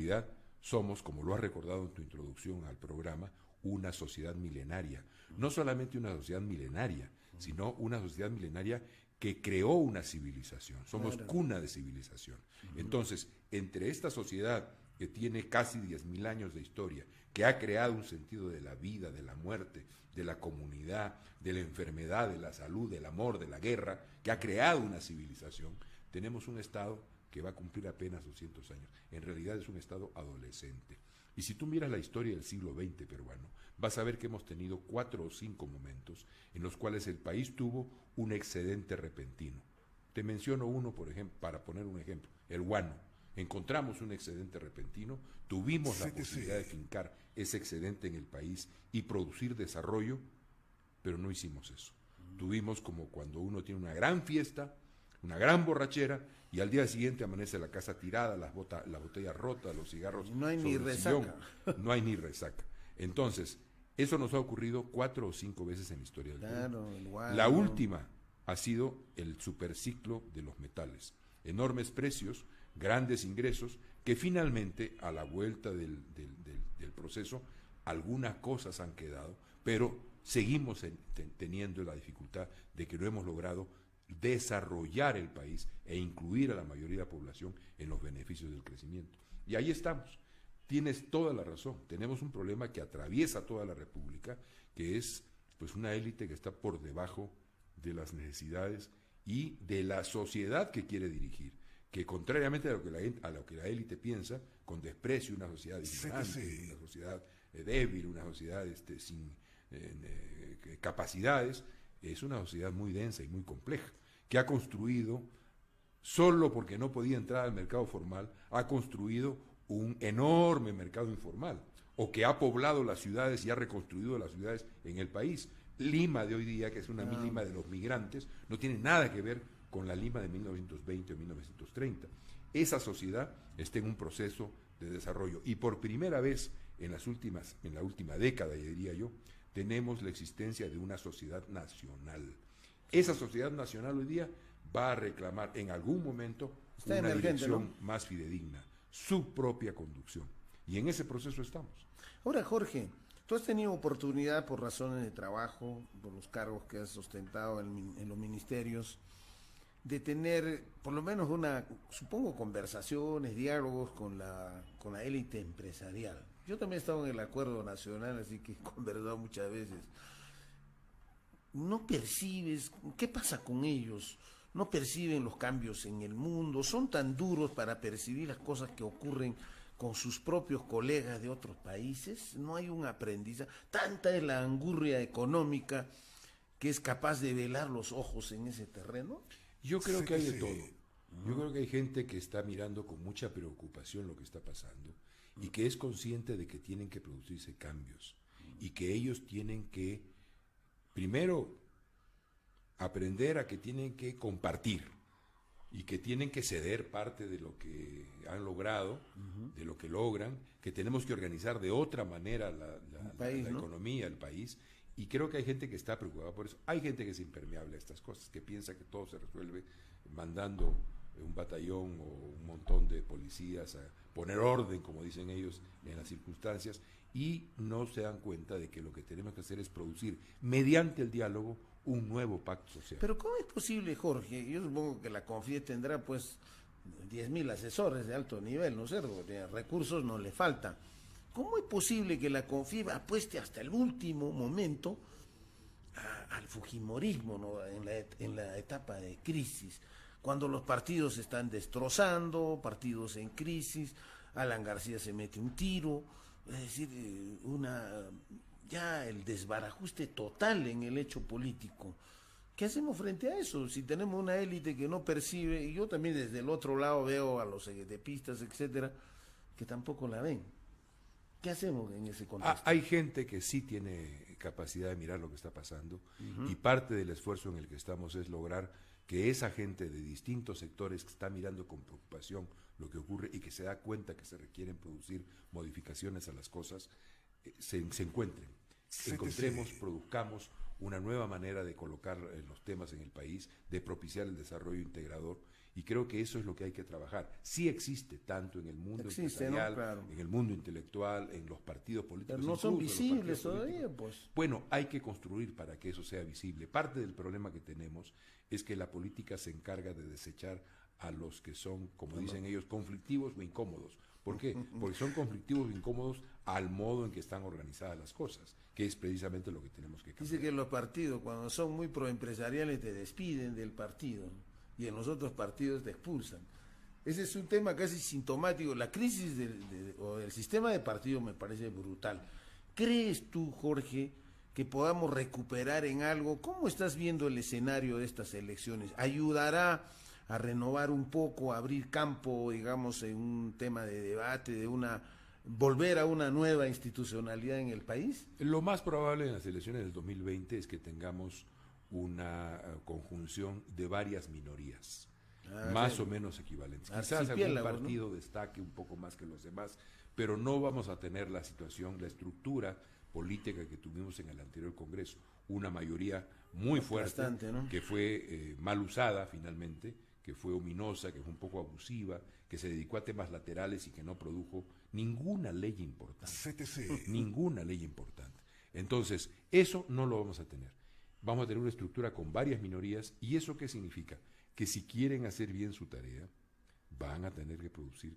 realidad somos, como lo has recordado en tu introducción al programa, una sociedad milenaria. No solamente una sociedad milenaria, sino una sociedad milenaria que creó una civilización. Somos cuna de civilización. Entonces, entre esta sociedad que tiene casi 10.000 años de historia, que ha creado un sentido de la vida, de la muerte, de la comunidad, de la enfermedad, de la salud, del amor, de la guerra, que ha creado una civilización, tenemos un Estado que va a cumplir apenas 200 años. En realidad es un Estado adolescente. Y si tú miras la historia del siglo XX peruano, vas a ver que hemos tenido 4 o 5 momentos en los cuales el país tuvo un excedente repentino. Te menciono uno, por ejemplo, para poner un ejemplo, el guano. Encontramos un excedente repentino, tuvimos la posibilidad de fincar ese excedente en el país y producir desarrollo, pero no hicimos eso. Tuvimos como cuando uno tiene una gran fiesta, una gran borrachera, y al día siguiente amanece la casa tirada, las botellas rotas, los cigarros. No hay ni resaca. No hay ni resaca. Entonces, eso nos ha ocurrido 4 o 5 veces en la historia del Perú. La última ha sido el superciclo de los metales. Enormes precios, grandes ingresos, que finalmente, a la vuelta del proceso, algunas cosas han quedado, pero seguimos teniendo la dificultad de que no hemos logrado desarrollar el país e incluir a la mayoría de la población en los beneficios del crecimiento. Y ahí estamos. Tienes toda la razón. Tenemos un problema que atraviesa toda la República, que es pues una élite que está por debajo de las necesidades y de la sociedad que quiere dirigir, que contrariamente a lo que la élite piensa, con desprecio, una sociedad ignorante, una sociedad débil, una sociedad sin capacidades, es una sociedad muy densa y muy compleja, que ha construido, solo porque no podía entrar al mercado formal, ha construido un enorme mercado informal, o que ha poblado las ciudades y ha reconstruido las ciudades en el país. Lima de hoy día, que es una Lima de los migrantes, no tiene nada que ver con la Lima de 1920 o 1930. Esa sociedad está en un proceso de desarrollo, y por primera vez en la última década, diría yo, tenemos la existencia de una sociedad nacional. Esa sociedad nacional hoy día va a reclamar en algún momento una dirección más fidedigna, su propia conducción. Y en ese proceso estamos. Ahora, Jorge, tú has tenido oportunidad por razones de trabajo, por los cargos que has ostentado en los ministerios, de tener por lo menos supongo, conversaciones, diálogos con la élite empresarial. Yo también he estado en el Acuerdo Nacional, así que he conversado muchas veces. ¿No percibes qué pasa con ellos? ¿No perciben los cambios en el mundo? ¿Son tan duros para percibir las cosas que ocurren con sus propios colegas de otros países? ¿No hay un aprendizaje? Tanta es la angurria económica que es capaz de velar los ojos en ese terreno. Yo creo que hay de todo. Yo creo que hay gente que está mirando con mucha preocupación lo que está pasando y que es consciente de que tienen que producirse cambios y que ellos tienen que, primero, aprender a que tienen que compartir y que tienen que ceder parte de lo que han logrado, de lo que logran, que tenemos que organizar de otra manera la economía, el país. Y creo que hay gente que está preocupada por eso. Hay gente que es impermeable a estas cosas, que piensa que todo se resuelve mandando un batallón o un montón de policías a poner orden, como dicen ellos, en las circunstancias, y no se dan cuenta de que lo que tenemos que hacer es producir, mediante el diálogo, un nuevo pacto social. Pero ¿cómo es posible, Jorge? Yo supongo que la CONFIE tendrá pues 10.000 asesores de alto nivel, ¿no es cierto? Porque recursos no le faltan. ¿Cómo es posible que la CONFIE apueste hasta el último momento al fujimorismo, ¿no? en la etapa de crisis, cuando los partidos se están destrozando, partidos en crisis, Alan García se mete un tiro, es decir, ya el desbarajuste total en el hecho político? ¿Qué hacemos frente a eso? Si tenemos una élite que no percibe, y yo también desde el otro lado veo a los edepistas, etcétera, que tampoco la ven. ¿Qué hacemos en ese contexto? Hay gente que sí tiene capacidad de mirar lo que está pasando, y parte del esfuerzo en el que estamos es lograr que esa gente de distintos sectores que está mirando con preocupación lo que ocurre y que se da cuenta que se requieren producir modificaciones a las cosas, se encuentren. Encontremos, produzcamos una nueva manera de colocar los temas en el país, de propiciar el desarrollo integrador Y creo que eso es lo que hay que trabajar. Sí existe, tanto en el mundo Existe, ¿no? empresarial, Claro. en el mundo intelectual, en los partidos políticos. Pero no son incluso en los visibles partidos todavía, políticos. pues. Bueno, hay que construir para que eso sea visible. Parte del problema que tenemos es que la política se encarga de desechar a los que son, como dicen ellos, conflictivos o incómodos. ¿Por qué? Porque son conflictivos o incómodos al modo en que están organizadas las cosas, que es precisamente lo que tenemos que cambiar. Dice que los partidos, cuando son muy proempresariales, te despiden del partido, ¿no? Y en los otros partidos te expulsan. Ese es un tema casi sintomático. La crisis o del sistema de partido me parece brutal. ¿Crees tú, Jorge, que podamos recuperar en algo? ¿Cómo estás viendo el escenario de estas elecciones? ¿Ayudará a renovar un poco, a abrir campo, digamos, en un tema de debate, volver a una nueva institucionalidad en el país? Lo más probable en las elecciones del 2020 es que tengamos una conjunción de varias minorías, más o menos equivalentes. Quizás algún partido, ¿no?, destaque un poco más que los demás, pero no vamos a tener la situación, la estructura política que tuvimos en el anterior Congreso, una mayoría muy fuerte, bastante, ¿no?, que fue mal usada finalmente, que fue ominosa, que fue un poco abusiva, que se dedicó a temas laterales y que no produjo ninguna ley importante. CTC. Ninguna ley importante. Entonces, eso no lo vamos a tener. Vamos a tener una estructura con varias minorías. ¿Y eso qué significa? Que si quieren hacer bien su tarea, van a tener que producir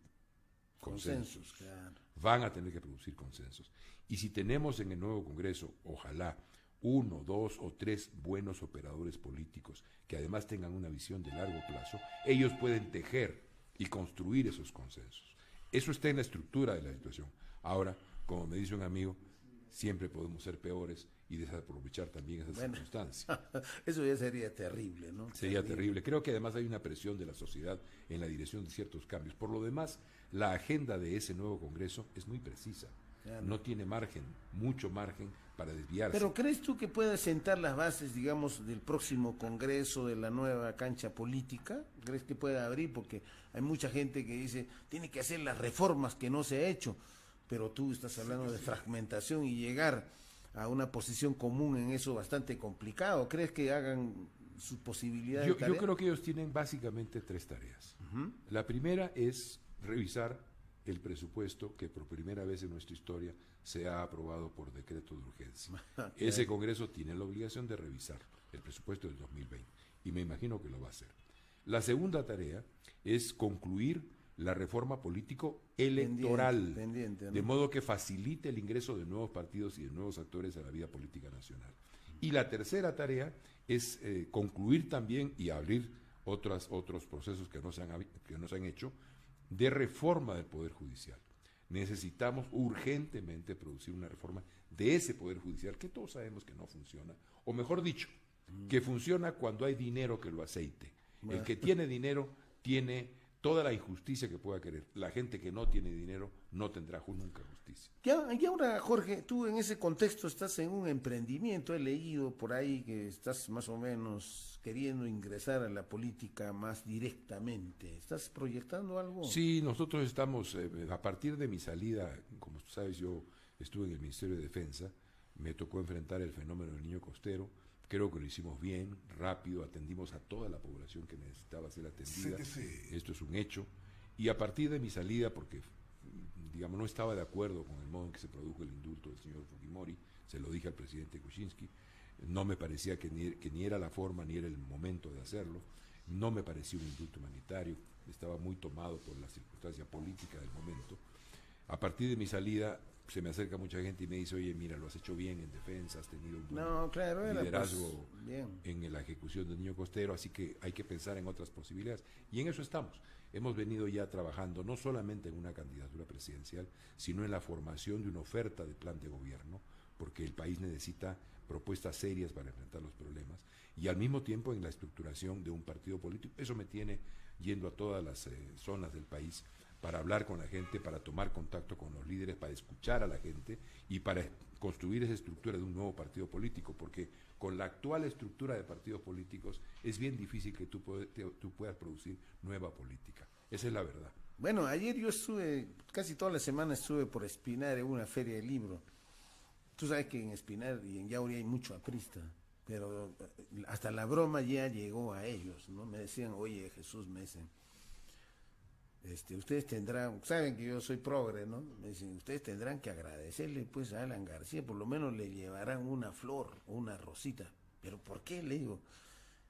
consensos. Claro. Van a tener que producir consensos. Y si tenemos en el nuevo Congreso, ojalá, 1, 2 o 3 buenos operadores políticos que además tengan una visión de largo plazo, ellos pueden tejer y construir esos consensos. Eso está en la estructura de la situación. Ahora, como me dice un amigo, siempre podemos ser peores y desaprovechar también esas circunstancias. Eso ya sería terrible, ¿no? Sería terrible. Creo que además hay una presión de la sociedad en la dirección de ciertos cambios. Por lo demás, la agenda de ese nuevo Congreso es muy precisa. Claro. No tiene margen, mucho margen para desviarse. Pero ¿crees tú que pueda sentar las bases, digamos, del próximo Congreso, de la nueva cancha política? ¿Crees que pueda abrir? Porque hay mucha gente que dice, tiene que hacer las reformas que no se ha hecho, pero tú estás hablando de fragmentación y llegar a una posición común en eso bastante complicado. ¿Crees que hagan sus posibilidades? Yo creo que ellos tienen básicamente 3 tareas. La primera es revisar el presupuesto que por primera vez en nuestra historia se ha aprobado por decreto de urgencia. Ese Congreso tiene la obligación de revisar el presupuesto del 2020 y me imagino que lo va a hacer. La segunda tarea es concluir la reforma político electoral, pendiente, ¿no?, de modo que facilite el ingreso de nuevos partidos y de nuevos actores a la vida política nacional. Y la tercera tarea es concluir también y abrir otros procesos que no se han hecho de reforma del Poder Judicial. Necesitamos urgentemente producir una reforma de ese Poder Judicial que todos sabemos que no funciona, o mejor dicho, que funciona cuando hay dinero que lo aceite. El que tiene dinero tiene toda la injusticia que pueda querer. La gente que no tiene dinero no tendrá nunca justicia. Y ahora, Jorge, tú en ese contexto estás en un emprendimiento, he leído por ahí que estás más o menos queriendo ingresar a la política más directamente. ¿Estás proyectando algo? Sí, nosotros estamos, a partir de mi salida, como tú sabes, yo estuve en el Ministerio de Defensa, me tocó enfrentar el fenómeno del niño costero. Creo que lo hicimos bien, rápido, atendimos a toda la población que necesitaba ser atendida. Esto es un hecho. Y a partir de mi salida, porque digamos no estaba de acuerdo con el modo en que se produjo el indulto del señor Fujimori, se lo dije al presidente Kuczynski, no me parecía que ni era la forma ni era el momento de hacerlo, no me parecía un indulto humanitario, estaba muy tomado por la circunstancia política del momento. A partir de mi salida se me acerca mucha gente y me dice, oye, mira, lo has hecho bien en defensa, has tenido un buen liderazgo en la ejecución del niño costero, así que hay que pensar en otras posibilidades. Y en eso estamos. Hemos venido ya trabajando no solamente en una candidatura presidencial, sino en la formación de una oferta de plan de gobierno, porque el país necesita propuestas serias para enfrentar los problemas, y al mismo tiempo en la estructuración de un partido político. Eso me tiene yendo a todas las zonas del país, para hablar con la gente, para tomar contacto con los líderes, para escuchar a la gente y para construir esa estructura de un nuevo partido político, porque con la actual estructura de partidos políticos es bien difícil que tú puedas producir nueva política. Esa es la verdad. Bueno, ayer yo estuve, casi toda la semana estuve por Espinar en una feria de libro. Tú sabes que en Espinar y en Yauri hay mucho aprista, pero hasta la broma ya llegó a ellos, ¿no? Me decían, oye, Jesús, me dicen, ustedes tendrán, saben que yo soy progre, ¿no? Me dicen, ustedes tendrán que agradecerle pues a Alan García, por lo menos le llevarán una flor o una rosita. ¿Pero por qué? Le digo,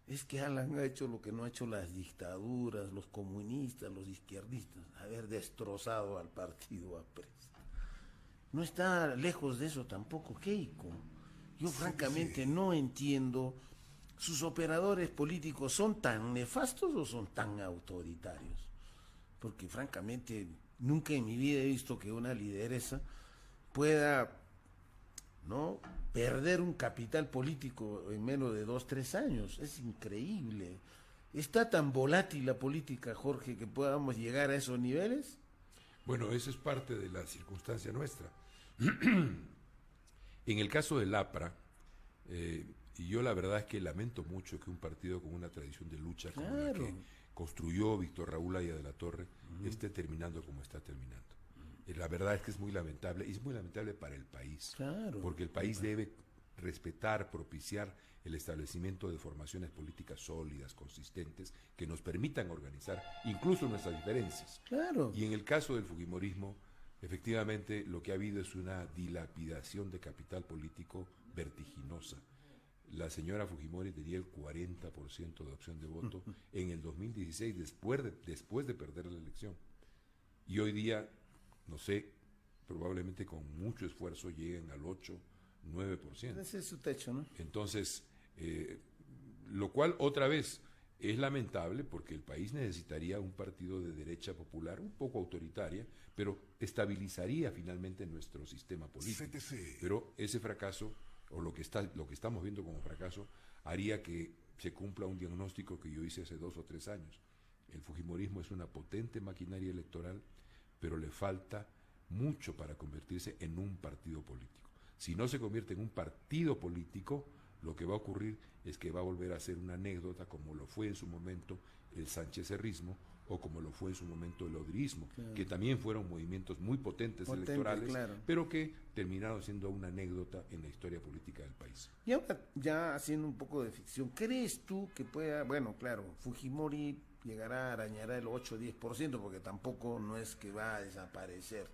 es que Alan ha hecho lo que no ha hecho las dictaduras, los comunistas, los izquierdistas, haber destrozado al partido APRES. No está lejos de eso tampoco Keiko. Yo francamente no entiendo, ¿sus operadores políticos son tan nefastos o son tan autoritarios? Porque francamente nunca en mi vida he visto que una lideresa pueda, ¿no?, perder un capital político en menos de 2, 3 años. Es increíble. ¿Está tan volátil la política, Jorge, que podamos llegar a esos niveles? Bueno, eso es parte de la circunstancia nuestra. En el caso del APRA, y yo la verdad es que lamento mucho que un partido con una tradición de lucha como la que construyó Víctor Raúl Haya de la Torre esté terminando como está terminando. La verdad es que es muy lamentable, y es muy lamentable para el país, porque el país debe respetar, propiciar el establecimiento de formaciones políticas sólidas, consistentes, que nos permitan organizar incluso nuestras diferencias. Y en el caso del fujimorismo, efectivamente lo que ha habido es una dilapidación de capital político vertiginosa. La señora Fujimori tenía el 40% de opción de voto en el 2016, después de perder la elección. Y hoy día, no sé, probablemente con mucho esfuerzo lleguen al 8-9%. Ese es su techo, ¿no? Entonces, lo cual otra vez es lamentable porque el país necesitaría un partido de derecha popular un poco autoritaria, pero estabilizaría finalmente nuestro sistema político. Pero ese fracaso, o lo que estamos viendo como fracaso, haría que se cumpla un diagnóstico que yo hice hace 2 o 3 años. El fujimorismo es una potente maquinaria electoral, pero le falta mucho para convertirse en un partido político. Si no se convierte en un partido político, lo que va a ocurrir es que va a volver a ser una anécdota como lo fue en su momento el sanchecerrismo o como lo fue en su momento el odrismo, que también fueron movimientos muy potentes electorales, pero que terminaron siendo una anécdota en la historia política del país. Y ahora, ya haciendo un poco de ficción, ¿crees tú que pueda, bueno, claro, Fujimori llegará, arañará el 8-10%, porque tampoco no es que va a desaparecer?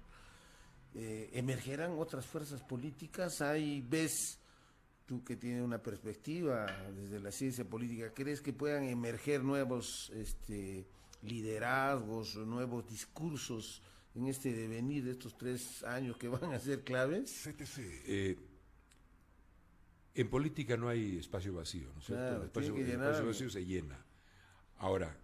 ¿Emergerán otras fuerzas políticas? ¿Ves tú que tienes una perspectiva desde la ciencia política, crees que puedan emerger nuevos liderazgos, nuevos discursos en este devenir de estos 3 años que van a ser claves? En política no hay espacio vacío, ¿no es cierto? El espacio vacío se llena. Ahora,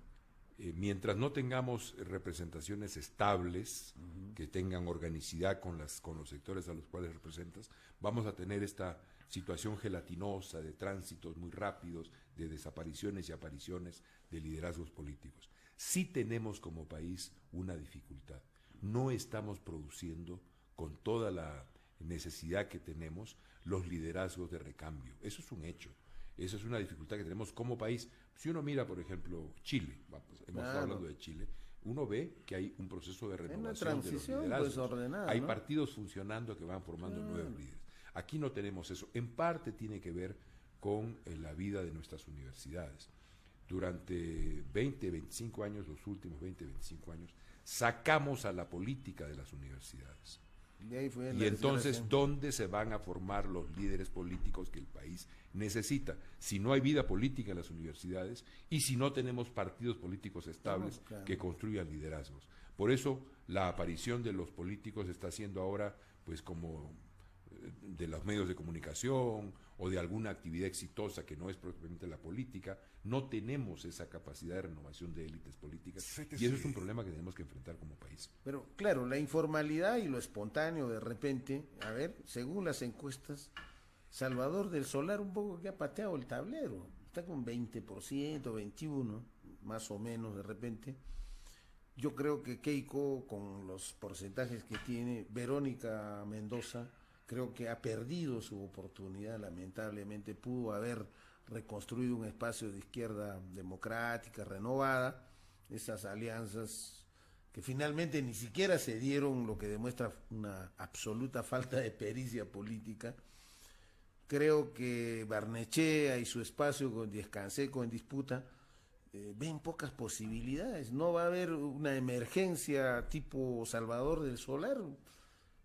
mientras no tengamos representaciones estables, que tengan organicidad con los sectores a los cuales representas, vamos a tener esta situación gelatinosa de tránsitos muy rápidos, de desapariciones y apariciones de liderazgos políticos. Sí tenemos como país una dificultad. No estamos produciendo con toda la necesidad que tenemos los liderazgos de recambio. Eso es un hecho. Esa es una dificultad que tenemos como país. Si uno mira, por ejemplo, Chile, hemos estado hablando de Chile, uno ve que hay un proceso de renovación de los liderazgos. Ordenada, hay partidos funcionando que van formando nuevos líderes. Aquí no tenemos eso. En parte tiene que ver con la vida de nuestras universidades. Durante 25 años, los últimos 25 años, sacamos a la política de las universidades. Y entonces, ¿dónde se van a formar los líderes políticos que el país necesita? Si no hay vida política en las universidades y si no tenemos partidos políticos estables que construyan liderazgos. Por eso, la aparición de los políticos está siendo ahora, pues, como de los medios de comunicación o de alguna actividad exitosa que no es propiamente la política. No tenemos esa capacidad de renovación de élites políticas y eso es un problema que tenemos que enfrentar como país. Pero claro, la informalidad y lo espontáneo de repente, a ver, según las encuestas, Salvador del Solar un poco que ha pateado el tablero, está con 20%, 21%, más o menos de repente. Yo creo que Keiko, con los porcentajes que tiene, Verónica Mendoza, creo que ha perdido su oportunidad, lamentablemente. Pudo haber reconstruido un espacio de izquierda democrática, renovada, esas alianzas que finalmente ni siquiera se dieron, lo que demuestra una absoluta falta de pericia política. creo que Barnechea y su espacio con Descanseco en disputa ven pocas posibilidades. No va a haber una emergencia tipo Salvador del Solar,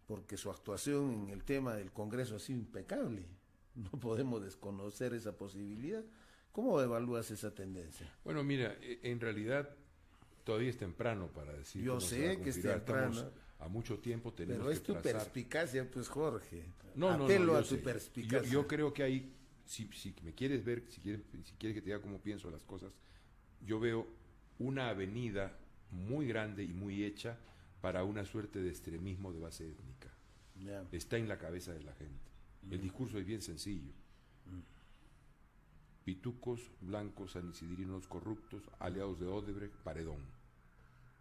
porque su actuación en el tema del Congreso ha sido impecable. No podemos desconocer esa posibilidad. ¿Cómo evalúas esa tendencia? Bueno, mira, en realidad todavía es temprano para decir. Yo sé que es temprano. Estamos a mucho tiempo, tenemos pero es que tu trazar. Perspicacia, pues, Jorge. No, Apelo a tu sé. perspicacia. Yo creo que hay, si me quieres ver, si quieres que te diga cómo pienso las cosas, yo veo una avenida muy grande y muy hecha para una suerte de extremismo de base étnica. Ya. Está en la cabeza de la gente. El discurso es bien sencillo. Pitucos, blancos, sanisidrinos corruptos, aliados de Odebrecht, Paredón.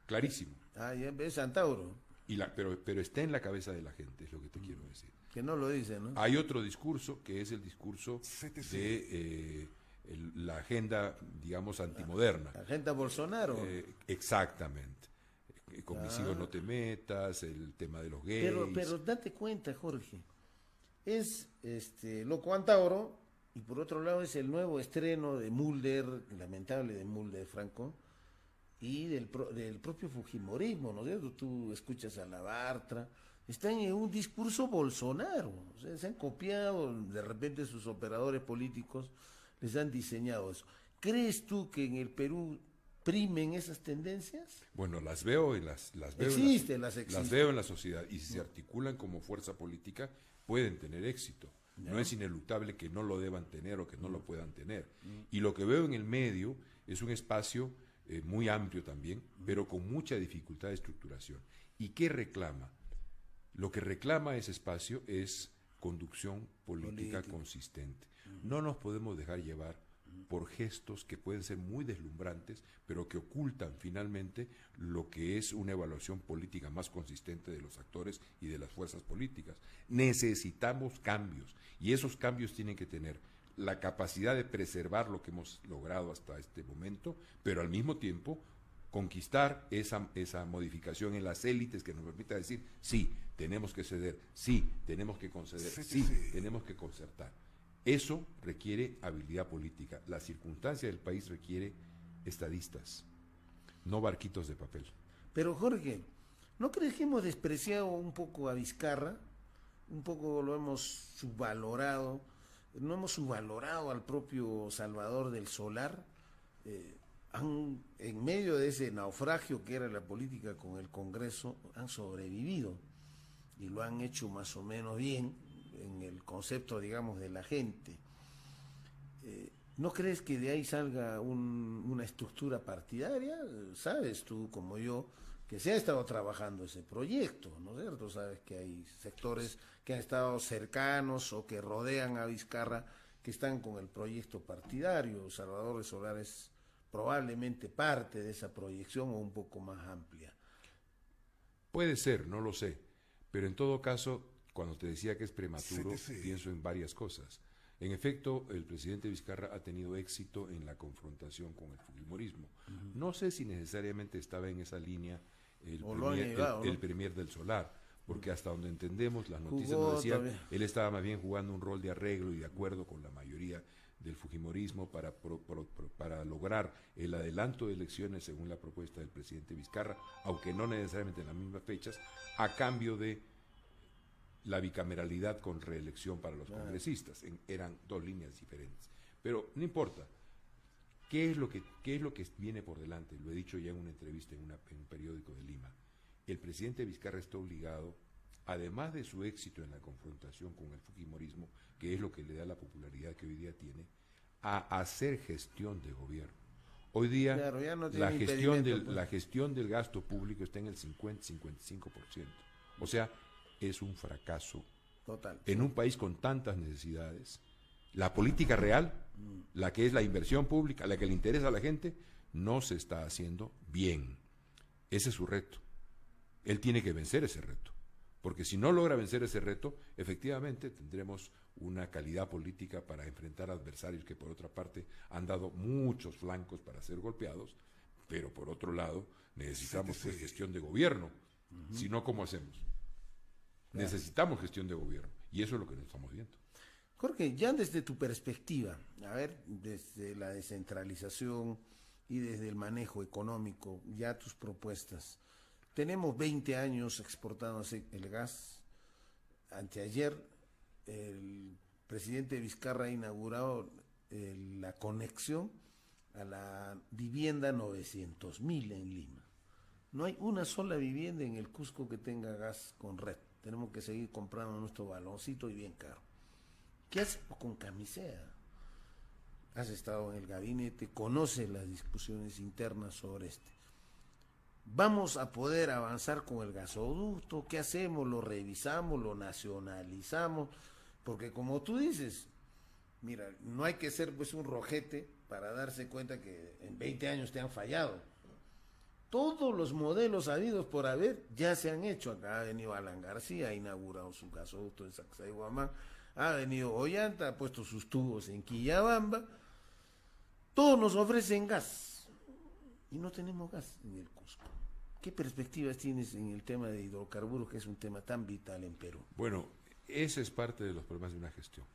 Clarísimo. Ah, ya ves, Antauro. Pero está en la cabeza de la gente, es lo que te quiero decir. Que no lo dice, ¿no? Hay otro discurso que es el discurso de la agenda, digamos, antimoderna. La agenda Bolsonaro. Exactamente. Con mis hijos no te metas, el tema de los gays. Pero date cuenta, Jorge. Es Loco Antauro, y por otro lado es el nuevo estreno de Mulder, lamentable de Mulder, Franco, y del propio Fujimorismo, ¿no es cierto? Tú escuchas a la Bartra, están en un discurso Bolsonaro, o sea, se han copiado, de repente sus operadores políticos les han diseñado eso. ¿Crees tú que en el Perú primen esas tendencias? Bueno, las veo y las veo. Existen. Las veo en la sociedad, y si se articulan como fuerza política, pueden tener éxito. No es ineluctable que no lo deban tener o que no lo puedan tener. Y lo que veo en el medio es un espacio muy amplio también, pero con mucha dificultad de estructuración. ¿Y qué reclama? Lo que reclama ese espacio es conducción política consistente. No nos podemos dejar llevar por gestos que pueden ser muy deslumbrantes, pero que ocultan finalmente lo que es una evaluación política más consistente de los actores y de las fuerzas políticas. Necesitamos cambios, y esos cambios tienen que tener la capacidad de preservar lo que hemos logrado hasta este momento, pero al mismo tiempo conquistar esa modificación en las élites que nos permita decir, sí, tenemos que ceder, sí, tenemos que conceder, sí, tenemos que concertar. Eso requiere habilidad política. La circunstancia del país requiere estadistas, no barquitos de papel. Pero Jorge, ¿no crees que hemos despreciado un poco a Vizcarra? Un poco lo hemos subvalorado. No hemos subvalorado al propio Salvador del Solar. En medio de ese naufragio que era la política con el Congreso, han sobrevivido y lo han hecho más o menos bien en el concepto, digamos, de la gente. ¿No crees que de ahí salga una estructura partidaria? Sabes tú, como yo, que se ha estado trabajando ese proyecto, ¿no es cierto? Sabes que hay sectores que han estado cercanos o que rodean a Vizcarra que están con el proyecto partidario. Salvador de Solar es probablemente parte de esa proyección o un poco más amplia. Puede ser, no lo sé, pero en todo caso, cuando te decía que es prematuro, pienso en varias cosas. En efecto, el presidente Vizcarra ha tenido éxito en la confrontación con el fujimorismo. No sé si necesariamente estaba en esa línea el premier del Solar, porque hasta donde entendemos, las noticias nos decían, él estaba más bien jugando un rol de arreglo y de acuerdo con la mayoría del fujimorismo para lograr el adelanto de elecciones según la propuesta del presidente Vizcarra, aunque no necesariamente en las mismas fechas, a cambio de la bicameralidad con reelección para los congresistas. Eran dos líneas diferentes. Pero no importa. ¿Qué es lo que viene por delante? Lo he dicho ya en una entrevista en un periódico de Lima. El presidente Vizcarra está obligado, además de su éxito en la confrontación con el fujimorismo, que es lo que le da la popularidad que hoy día tiene, a hacer gestión de gobierno. Hoy día la gestión del gasto público está en el 50-55%. O sea, es un fracaso. Total. En un país con tantas necesidades, la política real, la que es la inversión pública, la que le interesa a la gente, no se está haciendo bien. Ese es su reto. Él tiene que vencer ese reto. Porque si no logra vencer ese reto, efectivamente tendremos una calidad política para enfrentar adversarios que por otra parte han dado muchos flancos para ser golpeados, pero por otro lado necesitamos pues gestión de gobierno. Si no, ¿cómo hacemos? Necesitamos gestión de gobierno y eso es lo que nos estamos viendo. Jorge, ya desde tu perspectiva, a ver, desde la descentralización y desde el manejo económico, ya tus propuestas. Tenemos 20 años exportando el gas. Anteayer el presidente Vizcarra ha inaugurado la conexión a la vivienda 900.000 en Lima. No hay una sola vivienda en el Cusco que tenga gas con red. Tenemos que seguir comprando nuestro baloncito y bien caro. ¿Qué hacemos con Camisea? Has estado en el gabinete, conoces las discusiones internas sobre este. ¿Vamos a poder avanzar con el gasoducto? ¿Qué hacemos? ¿Lo revisamos? ¿Lo nacionalizamos? Porque como tú dices, mira, no hay que ser pues un rojete para darse cuenta que en 20 años te han fallado. Todos los modelos habidos por haber ya se han hecho. Acá ha venido Alan García, ha inaugurado su gasoducto en Sacsayhuamán, ha venido Ollanta, ha puesto sus tubos en Quillabamba. Todos nos ofrecen gas y no tenemos gas en el Cusco. ¿Qué perspectivas tienes en el tema de hidrocarburos, que es un tema tan vital en Perú? Bueno, ese es parte de los problemas de una gestión.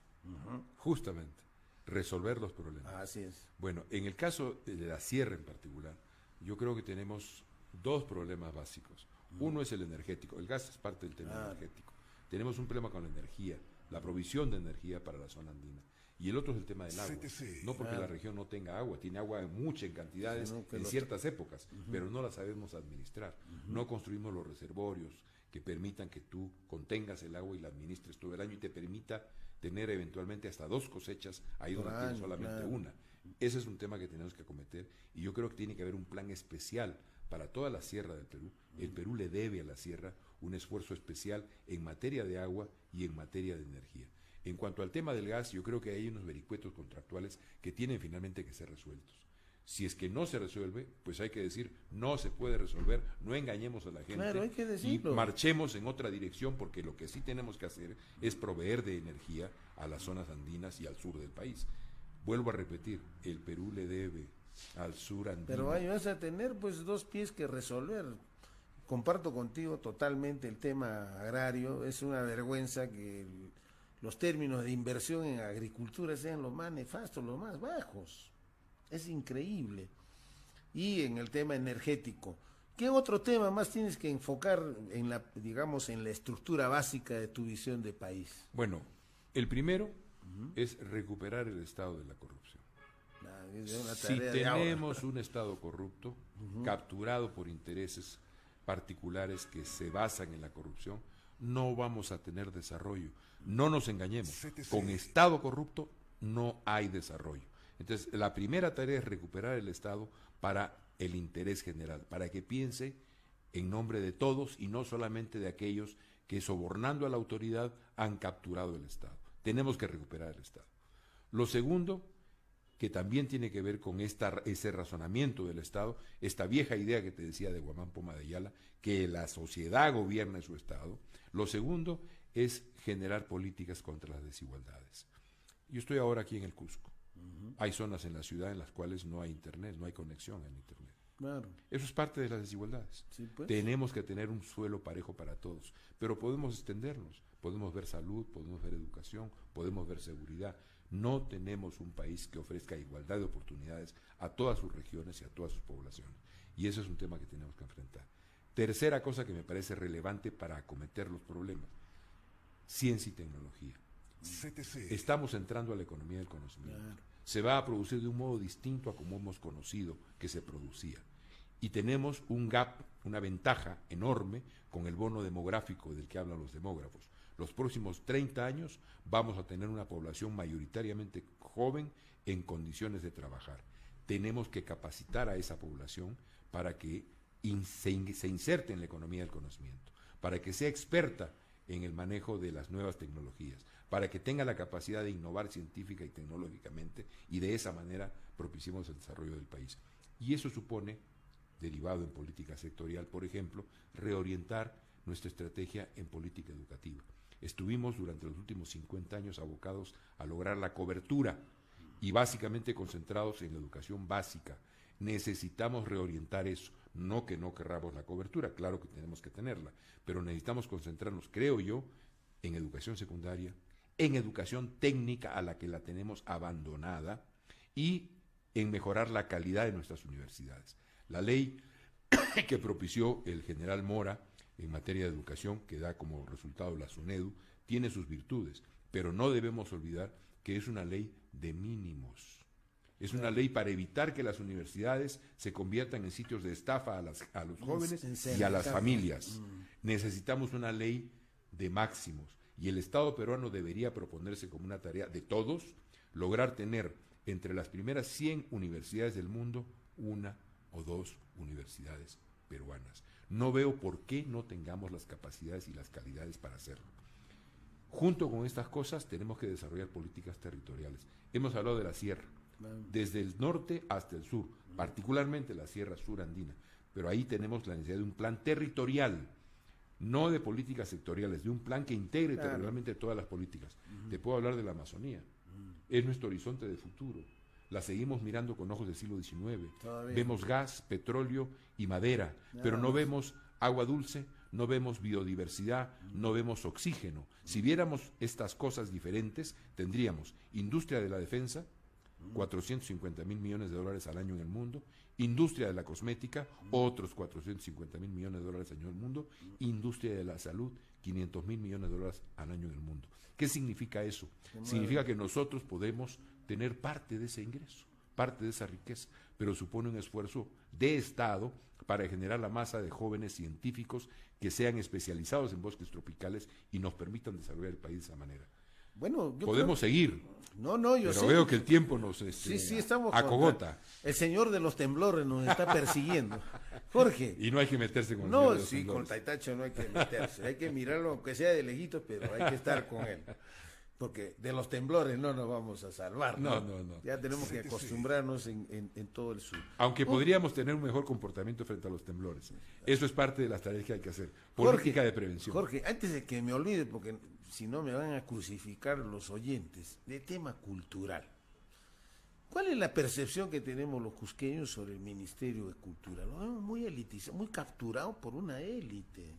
Justamente, resolver los problemas. Así es. Bueno, en el caso de la sierra en particular, yo creo que tenemos dos problemas básicos. Uno es el energético. El gas es parte del tema energético. Tenemos un problema con la energía, la provisión de energía para la zona andina. Y el otro es el tema del agua. No porque la región no tenga agua, tiene agua mucha en cantidades en ciertas épocas, pero no la sabemos administrar. No construimos los reservorios que permitan que tú contengas el agua y la administres todo el año y te permita tener eventualmente hasta 2 cosechas ahí donde tienes solamente una. Ese es un tema que tenemos que acometer y yo creo que tiene que haber un plan especial para toda la sierra del Perú. El Perú le debe a la sierra un esfuerzo especial en materia de agua y en materia de energía. En cuanto al tema del gas, yo creo que hay unos vericuetos contractuales que tienen finalmente que ser resueltos. Si es que no se resuelve, pues hay que decir, no se puede resolver, no engañemos a la gente. Claro, hay que decirlo. Y marchemos en otra dirección, porque lo que sí tenemos que hacer es proveer de energía a las zonas andinas y al sur del país. Vuelvo a repetir, el Perú le debe al sur andino. Pero ahí vas a tener pues 2 pies que resolver. Comparto contigo totalmente el tema agrario. Es una vergüenza que los términos de inversión en agricultura sean los más nefastos, los más bajos. Es increíble. Y en el tema energético, ¿qué otro tema más tienes que enfocar en la, digamos, en la estructura básica de tu visión de país? Bueno, el primero es recuperar el estado de la corrupción. Si tenemos un estado corrupto, capturado por intereses particulares que se basan en la corrupción, no vamos a tener desarrollo. No nos engañemos, con estado corrupto no hay desarrollo. Entonces, la primera tarea es recuperar el Estado para el interés general, para que piense en nombre de todos y no solamente de aquellos que sobornando a la autoridad han capturado el Estado. Tenemos que recuperar el Estado. Lo segundo, que también tiene que ver con ese razonamiento del Estado, esta vieja idea que te decía de Guamán Poma de Ayala, que la sociedad gobierne su Estado. Lo segundo es generar políticas contra las desigualdades. Yo estoy ahora aquí en el Cusco. Hay zonas en la ciudad en las cuales no hay internet, no hay conexión en internet. Claro. Eso es parte de las desigualdades. Sí, pues. Tenemos que tener un suelo parejo para todos, pero podemos extendernos, podemos ver salud, podemos ver educación, podemos ver seguridad. No tenemos un país que ofrezca igualdad de oportunidades a todas sus regiones y a todas sus poblaciones. Y eso es un tema que tenemos que enfrentar. Tercera cosa que me parece relevante para acometer los problemas: ciencia y tecnología. Estamos entrando a la economía del conocimiento. Claro. Se va a producir de un modo distinto a como hemos conocido que se producía. Y tenemos un gap, una ventaja enorme con el bono demográfico del que hablan los demógrafos. Los próximos 30 años vamos a tener una población mayoritariamente joven en condiciones de trabajar. Tenemos que capacitar a esa población para que se inserte en la economía del conocimiento, para que sea experta en el manejo de las nuevas tecnologías, para que tenga la capacidad de innovar científica y tecnológicamente y de esa manera propiciemos el desarrollo del país. Y eso supone, derivado en política sectorial, por ejemplo, reorientar nuestra estrategia en política educativa. Estuvimos durante los últimos 50 años abocados a lograr la cobertura y básicamente concentrados en la educación básica. Necesitamos reorientar eso. No que no querramos la cobertura, claro que tenemos que tenerla, pero necesitamos concentrarnos, creo yo, en educación secundaria, en educación técnica a la que la tenemos abandonada y en mejorar la calidad de nuestras universidades. La ley que propició el general Mora en materia de educación, que da como resultado la SUNEDU, tiene sus virtudes, pero no debemos olvidar que es una ley de mínimos. Es una ley para evitar que las universidades se conviertan en sitios de estafa a los jóvenes y a las familias. Necesitamos una ley de máximos y el Estado peruano debería proponerse como una tarea de todos lograr tener entre las primeras 100 universidades del mundo una o dos universidades peruanas. No veo por qué no tengamos las capacidades y las calidades para hacerlo. Junto con estas cosas tenemos que desarrollar políticas territoriales. Hemos hablado de la sierra, desde el norte hasta el sur, particularmente la sierra surandina, pero ahí tenemos la necesidad de un plan territorial, no de políticas sectoriales, de un plan que integre territorialmente todas las políticas. Te puedo hablar de la Amazonía, es nuestro horizonte de futuro. La seguimos mirando con ojos del siglo XIX. Vemos gas, petróleo y madera, pero no vemos agua dulce, no vemos biodiversidad, no vemos oxígeno. Si viéramos estas cosas diferentes, tendríamos industria de la defensa, 450.000 millones de dólares al año en el mundo, industria de la cosmética, otros 450.000 millones de dólares al año en el mundo, industria de la salud, 500.000 millones de dólares al año en el mundo. ¿Qué significa eso? Significa que nosotros podemos tener parte de ese ingreso, parte de esa riqueza, pero supone un esfuerzo de Estado para generar la masa de jóvenes científicos que sean especializados en bosques tropicales y nos permitan desarrollar el país de esa manera. Bueno, podemos seguir. Yo pero sé. Veo que el tiempo nos estamos acogota. El señor de los temblores nos está persiguiendo. Jorge. Y no hay que meterse con el señor de los temblores. Con Taitacho no hay que meterse. Hay que mirarlo, aunque sea de lejitos, pero hay que estar con él. Porque de los temblores no nos vamos a salvar. No. Ya tenemos que acostumbrarnos en todo el sur. Aunque podríamos tener un mejor comportamiento frente a los temblores. Eso es parte de las tareas que hay que hacer. Política de prevención. Jorge, antes de que me olvide, porque si no me van a crucificar los oyentes, de tema cultural. ¿Cuál es la percepción que tenemos los cusqueños sobre el Ministerio de Cultura? Lo vemos muy elitizado, muy capturado por una élite.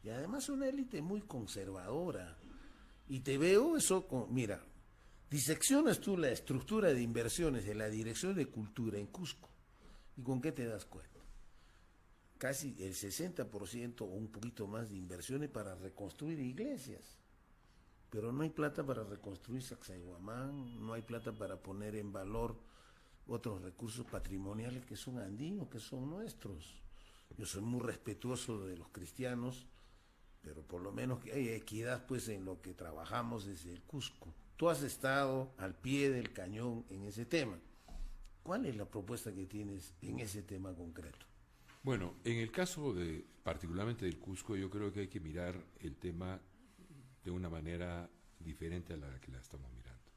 Y además una élite muy conservadora. Y te veo eso, mira, diseccionas tú la estructura de inversiones de la Dirección de Cultura en Cusco. ¿Y con qué te das cuenta? Casi el 60% o un poquito más de inversiones para reconstruir iglesias. Pero no hay plata para reconstruir Sacsayhuamán, no hay plata para poner en valor otros recursos patrimoniales que son andinos, que son nuestros. Yo soy muy respetuoso de los cristianos, pero por lo menos que hay equidad pues en lo que trabajamos desde el Cusco. Tú has estado al pie del cañón en ese tema. ¿Cuál es la propuesta que tienes en ese tema concreto? Bueno, en el caso particularmente del Cusco, yo creo que hay que mirar el tema de una manera diferente a la que la estamos mirando.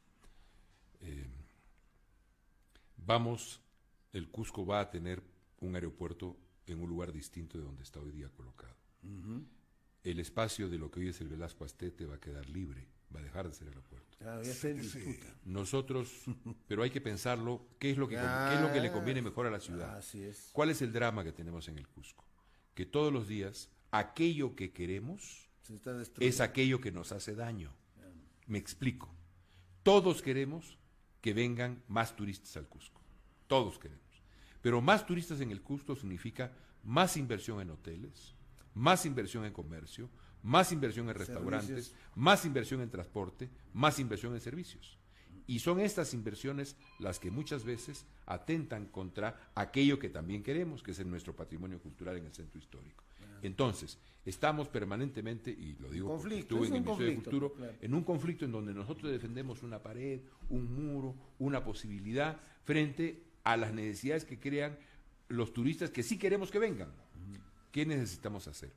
El Cusco va a tener un aeropuerto en un lugar distinto de donde está hoy día colocado. El espacio de lo que hoy es el Velasco Astete va a quedar libre, va a dejar de ser aeropuerto. Ya está en disputa. Nosotros, pero hay que pensarlo, ¿qué es lo que le conviene mejor a la ciudad? Así es. ¿Cuál es el drama que tenemos en el Cusco? Que todos los días aquello que queremos es aquello que nos hace daño. Me explico. Todos queremos que vengan más turistas al Cusco. Todos queremos. Pero más turistas en el Cusco significa más inversión en hoteles, más inversión en comercio, más inversión en restaurantes, más inversión en transporte, más inversión en servicios. Y son estas inversiones las que muchas veces atentan contra aquello que también queremos, que es nuestro patrimonio cultural en el centro histórico. Entonces, estamos permanentemente, y lo digo porque estuve en el Ministerio de Cultura, en un conflicto en donde nosotros defendemos una pared, un muro, una posibilidad, frente a las necesidades que crean los turistas que sí queremos que vengan. ¿Qué necesitamos hacer?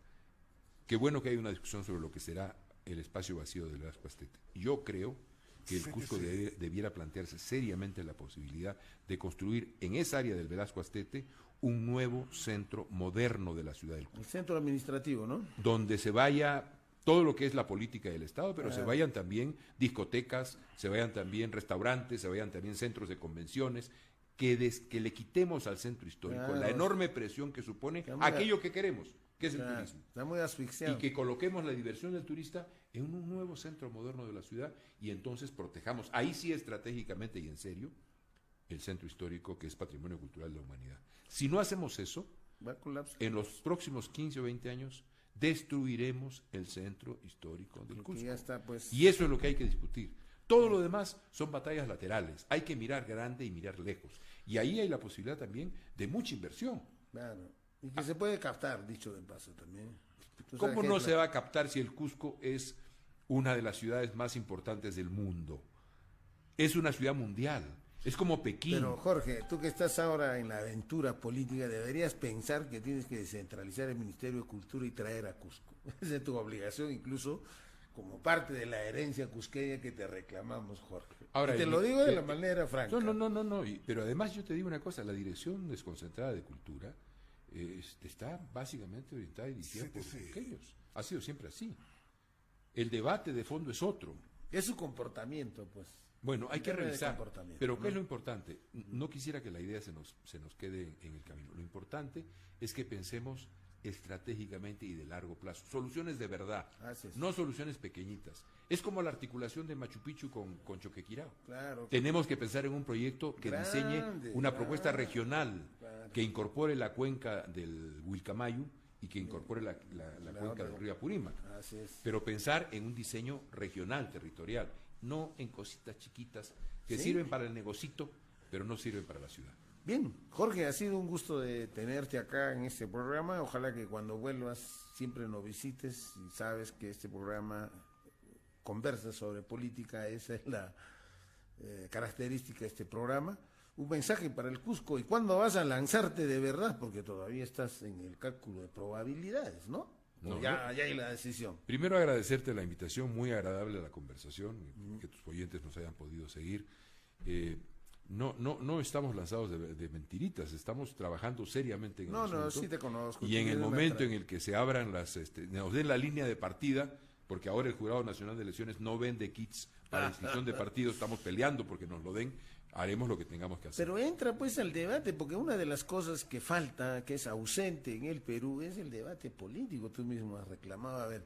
Qué bueno que hay una discusión sobre lo que será el espacio vacío del Velasco Astete. Yo creo que el Cusco debiera plantearse seriamente la posibilidad de construir en esa área del Velasco Astete un nuevo centro moderno de la ciudad del Cusco. El centro administrativo, ¿no? Donde se vaya todo lo que es la política del Estado, pero se vayan también discotecas, se vayan también restaurantes, se vayan también centros de convenciones, que le quitemos al centro histórico la enorme presión que supone aquello que queremos, que es el turismo. Está muy asfixiado. Y que coloquemos la diversión del turista en un nuevo centro moderno de la ciudad y entonces protejamos, ahí sí estratégicamente y en serio, el centro histórico que es patrimonio cultural de la humanidad. Si no hacemos eso, Va a colapsar. en los próximos 15 o 20 años destruiremos el centro histórico del Porque Cusco. ya está, pues. Y eso es lo que hay que discutir. Todo lo demás son batallas laterales. Hay que mirar grande y mirar lejos. Y ahí hay la posibilidad también de mucha inversión. Claro. Y que se puede captar, dicho de paso también. Tú sabes ¿Cómo que no se va a captar si el Cusco es una de las ciudades más importantes del mundo? Es una ciudad mundial. Es como Pekín. Pero Jorge, tú que estás ahora en la aventura política, deberías pensar que tienes que descentralizar el Ministerio de Cultura y traer a Cusco. Esa es tu obligación, incluso como parte de la herencia cusqueña que te reclamamos, Jorge. Ahora, y te lo digo de la manera franca. No. Pero además yo te digo una cosa, la Dirección Desconcentrada de Cultura está básicamente orientada y dirigida por cusqueños. Ha sido siempre así. El debate de fondo es otro. Es su comportamiento, pues. Bueno, hay que Tema de revisar. comportamiento, Pero ¿qué ¿no? es lo importante? No quisiera que la idea se nos quede en el camino. Lo importante es que pensemos estratégicamente y de largo plazo. Soluciones de verdad, Así es. no soluciones pequeñitas. Es como la articulación de Machu Picchu con Choquequirao. Claro. Tenemos que pensar en un proyecto que diseñe Grande, una propuesta claro, regional claro. que incorpore la cuenca del Wilcamayu y que incorpore la cuenca otra. del río Apurímac. Así es. Pero pensar en un diseño regional, territorial, no en cositas chiquitas que Sí. sirven para el negocito, pero no sirven para la ciudad. Bien, Jorge, ha sido un gusto de tenerte acá en este programa. Ojalá que cuando vuelvas siempre nos visites y sabes que este programa conversa sobre política, esa es la característica de este programa. Un mensaje para el Cusco. ¿Y cuándo vas a lanzarte de verdad? Porque todavía estás en el cálculo de probabilidades, ¿no? No, ya hay la decisión. Primero agradecerte la invitación, muy agradable la conversación, que tus oyentes nos hayan podido seguir. No estamos lanzados de mentiritas, estamos trabajando seriamente en el asunto. Sí te conozco. Y en el momento en el que se abran nos den la línea de partida, porque ahora el Jurado Nacional de Elecciones no vende kits para inscripción de partidos, estamos peleando porque nos lo den, haremos lo que tengamos que hacer. Pero entra pues al debate, porque una de las cosas que falta, que es ausente en el Perú, es el debate político. Tú mismo has reclamado, a ver,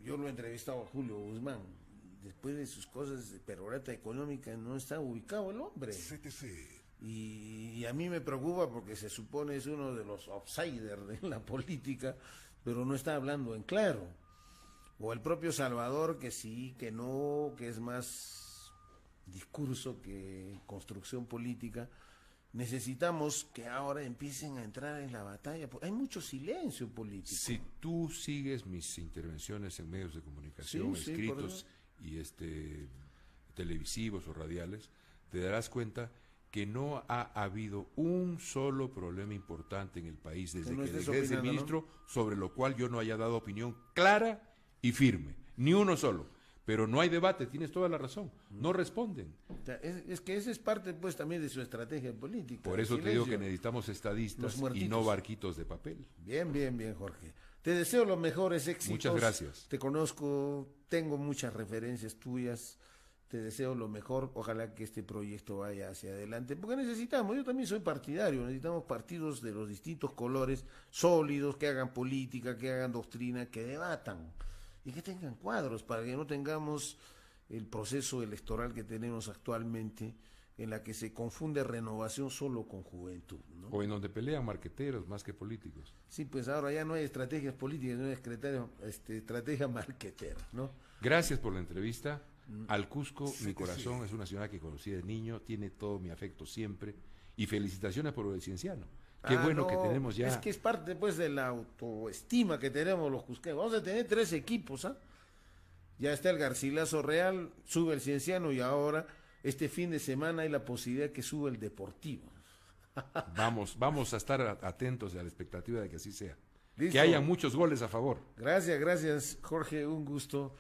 yo lo he entrevistado a Julio Guzmán, después de sus cosas de perorata económica no está ubicado el hombre. Y a mí me preocupa porque se supone es uno de los outsiders de la política, pero no está hablando en claro. O el propio Salvador, que sí, que no, que es más discurso que construcción política. Necesitamos que ahora empiecen a entrar en la batalla. Hay mucho silencio político. Si tú sigues mis intervenciones en medios de comunicación, Sí, escritos y televisivos o radiales, te darás cuenta que no ha habido un solo problema importante en el país desde que dejé de ser ministro, sobre lo cual yo no haya dado opinión clara y firme, ni uno solo. Pero no hay debate, tienes toda la razón, no responden. O sea, es que esa es parte pues también de su estrategia política. Por eso te digo que necesitamos estadistas y no barquitos de papel. Bien, Jorge. Te deseo los mejores éxitos. Muchas gracias. Te conozco, tengo muchas referencias tuyas. Te deseo lo mejor. Ojalá que este proyecto vaya hacia adelante. Porque necesitamos, yo también soy partidario, necesitamos partidos de los distintos colores, sólidos, que hagan política, que hagan doctrina, que debatan. Y que tengan cuadros para que no tengamos el proceso electoral que tenemos actualmente en la que se confunde renovación solo con juventud, ¿no? O en donde pelean marqueteros más que políticos. Sí, pues ahora ya no hay estrategias políticas, no hay estrategia marquetera, ¿no? Gracias por la entrevista. Al Cusco, mi corazón es una ciudad que conocí de niño, tiene todo mi afecto siempre. Y felicitaciones por el cienciano. Qué bueno que tenemos ya. Es que es parte pues de la autoestima que tenemos los cusqueños. Vamos a tener 3 equipos, ¿ah? Ya está el Garcilaso Real, sube el Cienciano y ahora este fin de semana hay la posibilidad que suba el Deportivo. Vamos a estar atentos a la expectativa de que así sea. ¿Listo? Que haya muchos goles a favor. Gracias, Jorge, un gusto.